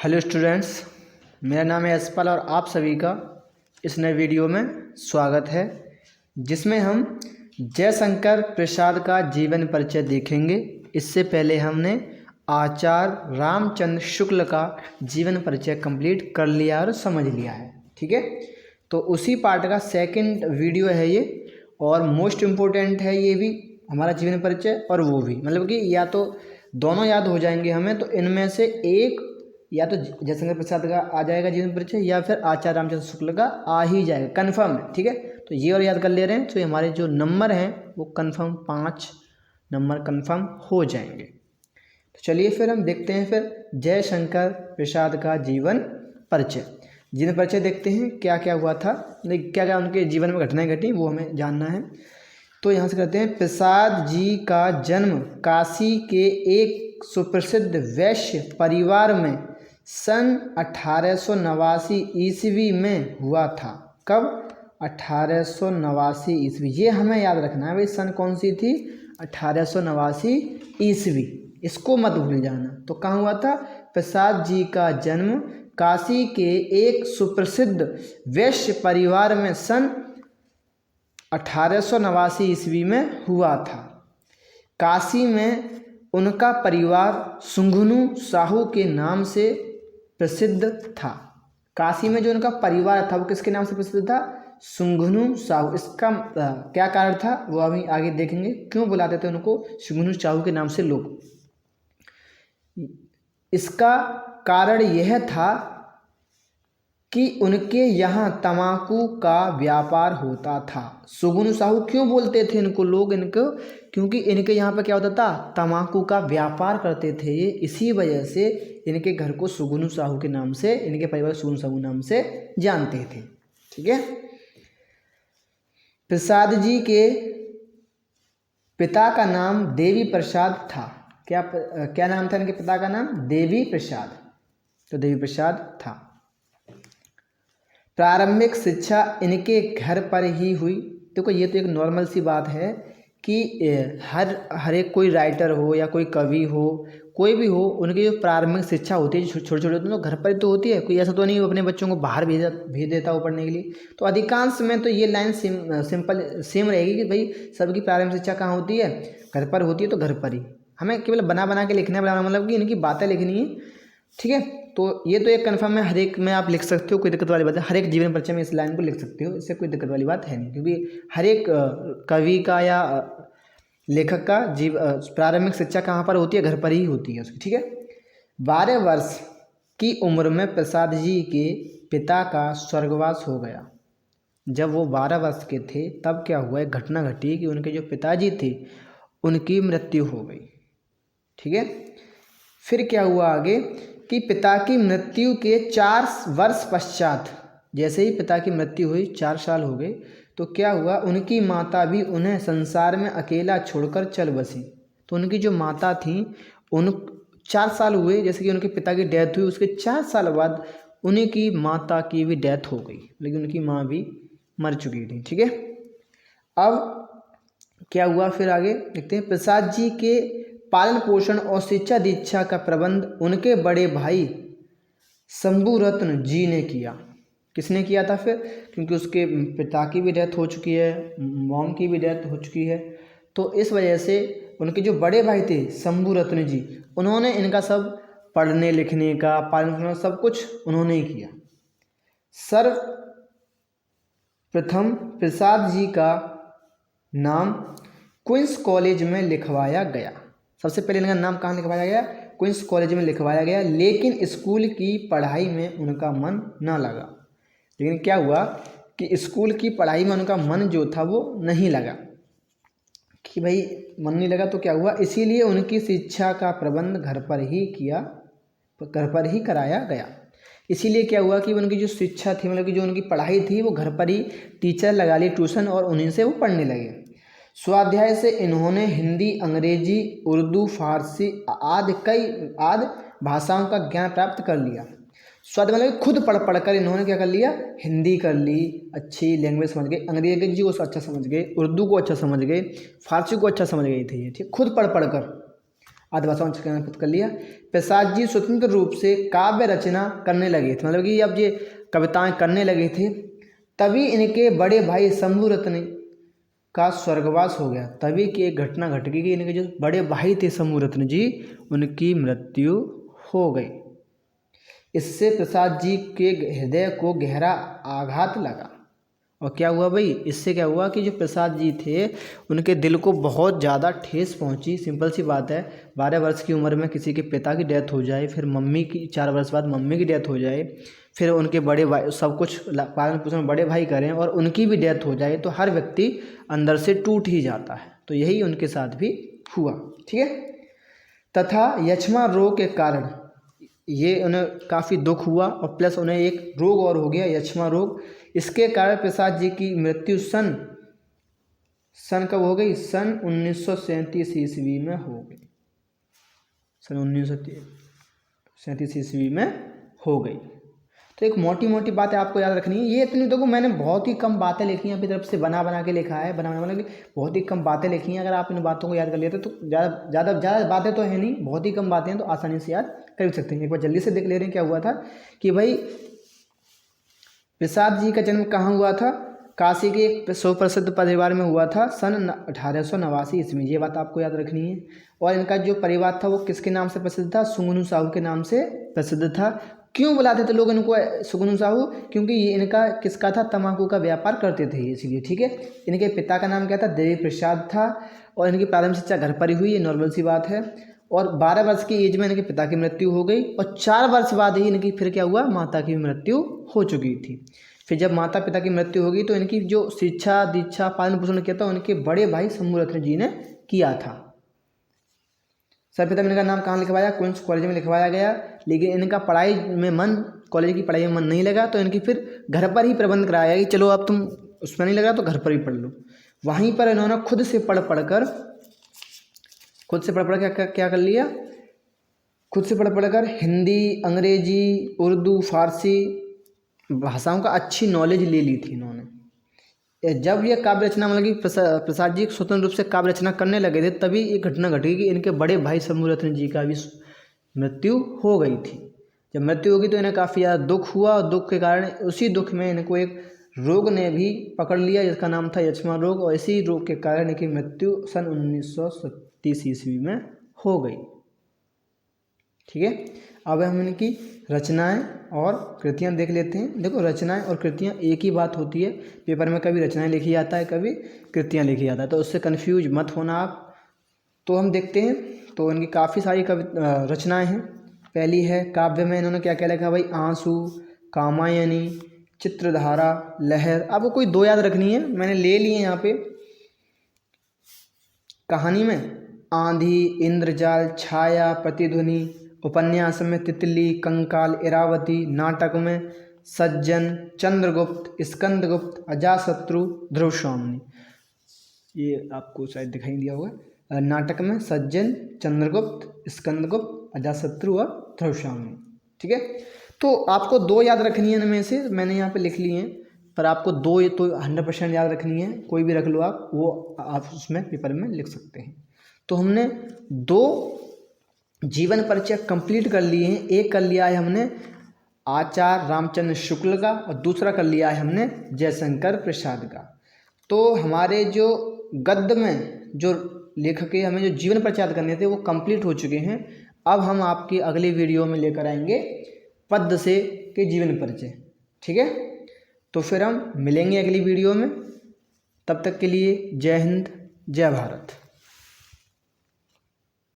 Hello students, मेरा नाम है यशपाल और आप सभी का इस नए वीडियो में स्वागत है, जिसमें हम जयशंकर प्रसाद का जीवन परिचय देखेंगे। इससे पहले हमने आचार्य रामचंद्र शुक्ल का जीवन परिचय कंप्लीट कर लिया और समझ लिया है। ठीक है, तो उसी पार्ट का सेकंड वीडियो है ये, और मोस्ट इम्पोर्टेंट है ये भी, हमारा जीवन परिचय और वो भी, मतलब कि या तो दोनों याद हो जाएंगे हमें, तो इनमें से एक या तो जयशंकर प्रसाद का आ जाएगा जीवन परिचय या फिर आचार्य रामचंद्र शुक्ल का आ ही जाएगा, कन्फर्म है। ठीक है, तो ये और याद कर ले रहे हैं, तो ये हमारे जो नंबर हैं वो कन्फर्म 5 नंबर कन्फर्म हो जाएंगे। तो चलिए फिर हम देखते हैं फिर जयशंकर प्रसाद का जीवन परिचय। जीवन परिचय देखते हैं क्या क्या हुआ था, क्या क्या उनके जीवन में घटनाएं घटी वो हमें जानना है। तो यहाँ से करते हैं। प्रसाद जी का जन्म काशी के एक सुप्रसिद्ध वैश्य परिवार में सन 1889 ईस्वी में हुआ था। कब? 1889 ईस्वी, ये हमें याद रखना है भाई, सन कौन सी थी? 1889 ईस्वी, इसको मत भूल जाना। तो कहाँ हुआ था? प्रसाद जी का जन्म काशी के एक सुप्रसिद्ध वैश्य परिवार में सन 1889 ईस्वी में हुआ था। काशी में उनका परिवार सुंघनू साहू के नाम से प्रसिद्ध था। काशी में जो उनका परिवार था वो किसके नाम से प्रसिद्ध था? सुंघनू साहू। इसका क्या कारण था वो अभी आगे देखेंगे, क्यों बुलाते थे उनको सुंघनू साहू के नाम से लोग। इसका कारण यह था कि उनके यहाँ तंबाकू का व्यापार होता था। सुगुनु साहू क्यों बोलते थे इनको लोग? इनको क्योंकि इनके यहाँ पे क्या होता था? तंबाकू का व्यापार करते थे ये, इसी वजह से इनके घर को सुगुनु साहू के नाम से, इनके परिवार सुगुनु साहू नाम से जानते थे। ठीक है, प्रसाद जी के पिता का नाम देवी प्रसाद था। क्या नाम था इनके पिता का नाम? देवी प्रसाद। तो देवी प्रसाद था। प्रारंभिक शिक्षा इनके घर पर ही हुई। देखो ये तो एक नॉर्मल सी बात है कि हर एक कोई राइटर हो या कोई कवि हो, कोई भी हो, उनकी जो प्रारंभिक शिक्षा होती है छोटे छोटे होते हैं तो घर पर ही तो होती है। कोई ऐसा तो नहीं अपने बच्चों को बाहर भेज देता हो पढ़ने के लिए। तो अधिकांश में तो ये लाइन सिंपल सेम रहेगी कि भाई सबकी प्रारंभिक शिक्षा कहाँ होती है? घर पर होती है। तो घर पर ही हमें केवल बना बना के लिखना है, मतलब कि इनकी बातें लिखनी है। ठीक है, तो ये तो एक कन्फर्म है, हर एक में आप लिख सकते हो, कोई दिक्कत वाली बात है। हर एक जीवन परिचय में इस लाइन को लिख सकते हो, इससे कोई दिक्कत वाली बात है नहीं, क्योंकि हर एक कवि का या लेखक का प्रारंभिक शिक्षा कहाँ पर होती है? घर पर ही होती है उसकी। ठीक है, 12 वर्ष की उम्र में प्रसाद जी के पिता का स्वर्गवास हो गया। जब वो 12 वर्ष के थे तब क्या हुआ? एक घटना घटी कि उनके जो पिताजी थे उनकी मृत्यु हो गई। ठीक है, फिर क्या हुआ आगे कि पिता की मृत्यु के 4 वर्ष पश्चात, जैसे ही पिता की मृत्यु हुई 4 साल हो गए, तो क्या हुआ? उनकी माता भी उन्हें संसार में अकेला छोड़कर चल बसी। तो उनकी जो माता थी, उन 4 साल हुए जैसे कि उनके पिता की डेथ हुई, उसके 4 साल बाद उनकी माता की भी डेथ हो गई, लेकिन उनकी माँ भी मर चुकी थी। ठीक है, अब क्या हुआ फिर आगे देखते हैं। प्रसाद जी के पालन पोषण और शिक्षा दीक्षा का प्रबंध उनके बड़े भाई शंभू रत्न जी ने किया। किसने किया था फिर? क्योंकि उसके पिता की भी डेथ हो चुकी है, मॉम की भी डेथ हो चुकी है, तो इस वजह से उनके जो बड़े भाई थे शंभू रत्न जी, उन्होंने इनका सब पढ़ने लिखने का, पालन पोषण सब कुछ उन्होंने ही किया। सर्वप्रथम प्रसाद जी का नाम क्वींस कॉलेज में लिखवाया गया। सबसे पहले इनका नाम कहाँ लिखवाया गया? क्वींस कॉलेज में लिखवाया गया, लेकिन स्कूल की पढ़ाई में उनका मन ना लगा। लेकिन क्या हुआ कि स्कूल की पढ़ाई में उनका मन जो था वो नहीं लगा, कि भाई मन नहीं लगा, तो क्या हुआ? इसीलिए उनकी शिक्षा का प्रबंध घर पर ही कराया गया। इसीलिए क्या हुआ कि उनकी जो शिक्षा थी, मतलब कि जो उनकी पढ़ाई थी, वो घर पर ही टीचर लगा ली, ट्यूशन, और उन्हीं से वो पढ़ने लगे। स्वाध्याय से इन्होंने हिंदी, अंग्रेजी, उर्दू, फारसी आदि भाषाओं का ज्ञान प्राप्त कर लिया। स्वाध्याय मतलब खुद पढ़ कर इन्होंने क्या कर लिया? हिंदी कर ली, अच्छी लैंग्वेज समझ गए, अंग्रेजी को अच्छा समझ गए, उर्दू को अच्छा समझ गए, फारसी को अच्छा समझ गए थे ये। ठीक, खुद पढ़ कर आदिभाषाओं में चयन कर लिया। प्रसाद जी स्वतंत्र रूप से काव्य रचना करने लगे थे, मतलब कि अब ये कविताएं करने लगे थे, तभी इनके बड़े भाई शंभु रत्न का स्वर्गवास हो गया। तभी की एक घटना घट गई कि इनके जो बड़े भाई थे शंभु रत्न जी, उनकी मृत्यु हो गई। इससे प्रसाद जी के हृदय को गहरा आघात लगा। और क्या हुआ भाई, इससे क्या हुआ कि जो प्रसाद जी थे उनके दिल को बहुत ज़्यादा ठेस पहुंची। सिंपल सी बात है, 12 वर्ष की उम्र में किसी के पिता की डेथ हो जाए, फिर मम्मी की 4 वर्ष बाद मम्मी की डेथ हो जाए, फिर उनके बड़े भाई सब कुछ पालन पोषण बड़े भाई करें और उनकी भी डेथ हो जाए, तो हर व्यक्ति अंदर से टूट ही जाता है। तो यही उनके साथ भी हुआ। ठीक है। तथा यक्ष्मा रोग के कारण ये उन्हें काफ़ी दुख हुआ और प्लस उन्हें एक रोग और हो गया, यक्ष्मा रोग। इसके कारण प्रसाद जी की मृत्यु सन कब हो गई? सन 1937 ईस्वी में हो गई। सन 1937 ईस्वी में हो गई। तो एक मोटी मोटी बातें आपको याद रखनी है। ये इतनी देखो, मैंने बहुत ही कम बातें लिखी हैं अपनी तरफ से, बना के लिखा है, मतलब कि बहुत ही कम बातें लिखी हैं। अगर आप इन बातों को याद कर लेते तो ज़्यादा बातें तो है नहीं, बहुत ही कम बातें हैं, तो आसानी से याद कर सकते हैं। एक बार जल्दी से देख ले रहे हैं क्या हुआ था कि भाई प्रसाद जी का जन्म कहाँ हुआ था? काशी के एक सुप्रसिद्ध परिवार में हुआ था सन 1889 ईस्वी। ये बात आपको याद रखनी है। और इनका जो परिवार था वो किसके नाम से प्रसिद्ध था? सुगुनु साहू के नाम से प्रसिद्ध था। क्यों बुलाते थे लोग इनको सुगुनु साहू? क्योंकि ये इनका किसका था? तंबाकू का व्यापार करते थे इसलिए। ठीक है। इनके पिता का नाम क्या था? देवी प्रसाद था। और इनकी प्रारंभिक शिक्षा घर पर ही हुई, ये नॉर्मल सी बात है। और 12 वर्ष की एज में इनके पिता की मृत्यु हो गई और 4 वर्ष बाद ही इनकी फिर क्या हुआ? माता की मृत्यु हो चुकी थी। फिर जब माता पिता की मृत्यु हो गई तो इनकी जो शिक्षा दीक्षा पालन पोषण किया था उनके बड़े भाई शंभु रत्न जी ने किया था। सर्वप्रथम इनका नाम कहाँ लिखवाया? क्वींस कॉलेज में लिखवाया गया। लेकिन इनका पढ़ाई में मन, कॉलेज की पढ़ाई में मन नहीं लगा, तो इनकी फिर घर पर ही प्रबंध कराया कि चलो अब तुम उसमें नहीं लगा तो घर पर ही पढ़ लो। वहीं पर इन्होंने खुद से पढ़ कर क्या कर लिया? खुद से पढ़ कर हिंदी, अंग्रेजी, उर्दू, फारसी भाषाओं का अच्छी नॉलेज ले ली थी इन्होंने। जब ये काव्य रचना, मतलब कि प्रसाद जी स्वतंत्र रूप से काव्य रचना करने लगे थे, तभी एक घटना घटी कि इनके बड़े भाई शंभु रत्न जी का भी मृत्यु हो गई थी। जब मृत्यु होगी तो इन्हें काफ़ी ज़्यादा दुख हुआ और दुख के कारण उसी दुख में इनको एक रोग ने भी पकड़ लिया जिसका नाम था यक्ष्मा रोग। और इसी रोग के कारण इनकी मृत्यु सन 1937 ईस्वी में हो गई। ठीक है। अब हम इनकी रचनाएं और कृतियां देख लेते हैं। देखो, रचनाएं और कृतियां एक ही बात होती है। पेपर में कभी रचनाएं लिखी जाता है, कभी कृतियां लिखी जाता है, तो उससे कन्फ्यूज मत होना आप। तो हम देखते हैं, तो इनकी काफ़ी सारी रचनाएं हैं। पहली है काव्य में इन्होंने क्या क्या लिखा भाई? आंसू, कामायनी, चित्रधारा, लहर। आपको कोई 2 याद रखनी है, मैंने ले लिए यहाँ पे। कहानी में आंधी, इंद्रजाल, छाया, प्रतिध्वनि। उपन्यास में तितली, कंकाल, इरावती। नाटक में सज्जन, चंद्रगुप्त, स्कंदगुप्त, अजातशत्रु, ध्रुवस्वामिनी। ये आपको शायद दिखाई दिया होगा। नाटक में सज्जन, चंद्रगुप्त, स्कंदगुप्त, अजातशत्रु और ध्रुवस्वामिनी। ठीक है। तो आपको 2 याद रखनी है इनमें से, मैंने यहाँ पे लिख लिए हैं, पर आपको 2 तो 100% याद रखनी है। कोई भी रख लो आप, वो आप उसमें पेपर में लिख सकते हैं। तो हमने 2 जीवन परिचय कंप्लीट कर लिए हैं। एक कर लिया है हमने आचार्य रामचंद्र शुक्ल का और दूसरा कर लिया है हमने जयशंकर प्रसाद का। तो हमारे जो गद्य में जो लेखक के हमें जो जीवन परिचय करने थे वो कंप्लीट हो चुके हैं। अब हम आपकी अगली वीडियो में लेकर आएंगे पद्य से के जीवन परिचय। ठीक है। तो फिर हम मिलेंगे अगली वीडियो में। तब तक के लिए जय हिंद, जय भारत।